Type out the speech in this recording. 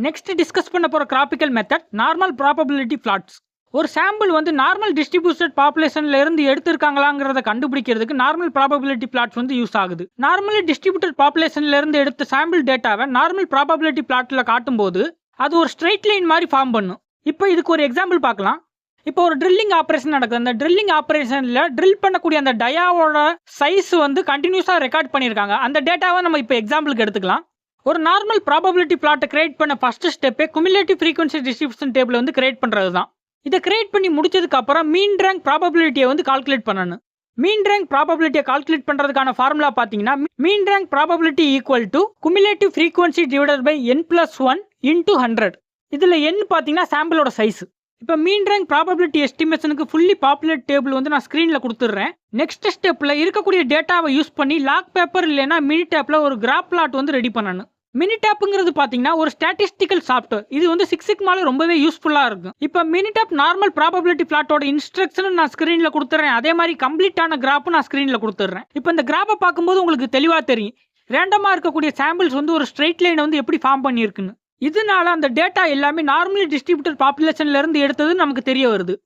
Next discuss பண்ண போற graphical method normal probability plots. ஒரு சாம்பிள் வந்து நார்மல் டிஸ்ட்ரிபியூட்டட் பாப்புலேஷன்ல இருந்து எடுத்திருக்காங்களாங்கிறத கண்டுபிடிக்கிறதுக்கு நார்மல் ப்ராபபிலிட்டி பிளாட்ஸ் வந்து யூஸ் ஆகுது. நார்மலி டிஸ்ட்ரிபியூட்டட் பாப்புலேஷன்ல இருந்து எடுத்த சாம்பிள் டேட்டாவை நார்மல் ப்ராபபிலிட்டி பிளாட்ல காட்டும்போது அது ஒரு ஸ்ட்ரெயிட் லைன் மாதிரி ஃபார்ம் பண்ணும். இப்போ இதுக்கு ஒரு எக்ஸாம்பிள் பார்க்கலாம். இப்போ ஒரு ட்ரில்லிங் ஆப்ரேஷன் நடக்குது. அந்த ட்ரில்லிங் ஆப்ரேஷன்ல ட்ரில் பண்ணக்கூடிய அந்த டயாவோட சைஸ் வந்து கண்டினியூஸாக ரெக்கார்ட் பண்ணியிருக்காங்க. அந்த டேட்டாவை நம்ம இப்போ எக்ஸாம்பிளுக்கு எடுத்துக்கலாம். ஒரு நார்மல் ப்ராபபிலிட்டி பிளாட்டை கிரியேட் பண்ண ஃபர்ஸ்ட் ஸ்டெப்பே குமுலேட்டிவ் ஃப்ரீக்வன்சி டிஸ்ட்ரிபியூஷன் டேபிள் வந்து கிரியேட் பண்ணுறது தான். இதை கிரியேட் பண்ணி முடிச்சதுக்கு அப்புறம் மீன் ரேங்க் ப்ராபபிலிட்டியை வந்து கால்குலேட் பண்ணணும். மீன் ரேங்க் ப்ராபபிலிட்டியை கால்குலேட் பண்ணுறதுக்கான ஃபார்முலா பார்த்தீங்கன்னா mean rank probability equal to cumulative frequency divided by n+1 into 100. இதில் n பார்த்தீங்கன்னா சாம்பிளோட சைஸ். இப்போ மீன் ரேங்க் ப்ராபபிலிட்டி எஸ்டிமேஷனுக்கு ஃபுல்லி பாப்புலேட் டேபிள் வந்து நான் ஸ்க்ரீனில் கொடுத்துட்றேன். நெக்ஸ்ட் ஸ்டெப்பில் இருக்கக்கூடிய டேட்டாவை யூஸ் பண்ணி லாக் பேப்பர் இல்லைன்னா மினிடேப்பில் ஒரு கிராஃப் பிளாட் வந்து ரெடி பண்ணணும். மினிடேப்புங்கிறது பார்த்தீங்கன்னா ஒரு ஸ்டாட்டிஸ்டிக்கல் சாஃப்ட்வேர். இது வந்து 6 சிக்மால ரொம்பவே யூஸ்ஃபுல்லாக இருக்கும். இப்போ மினிடேப் நார்மல் ப்ராபபிலிட்டி பிளாட்டோட இன்ஸ்ட்ரக்ஷனும் நான் ஸ்க்ரீனில் கொடுத்துட்றேன். அதே மாதிரி கம்ப்ளீட்டான கிராஃபும் நான் ஸ்க்ரீனில் கொடுத்துட்றேன். இப்போ இந்த கிராஃபை பார்க்கும்போது உங்களுக்கு தெளிவாக தெரியும் ரேண்டமாக இருக்கக்கூடிய சாம்பிள்ஸ் வந்து ஒரு ஸ்ட்ரெயிட் லைனை வந்து எப்படி ஃபார்ம் பண்ணியிருக்குன்னு. இதனால அந்த டேட்டா எல்லாமே நார்மலி டிஸ்ட்ரிபியூட்டட் பாப்புலேஷன்ல இருந்து எடுத்தது நமக்கு தெரிய வருது.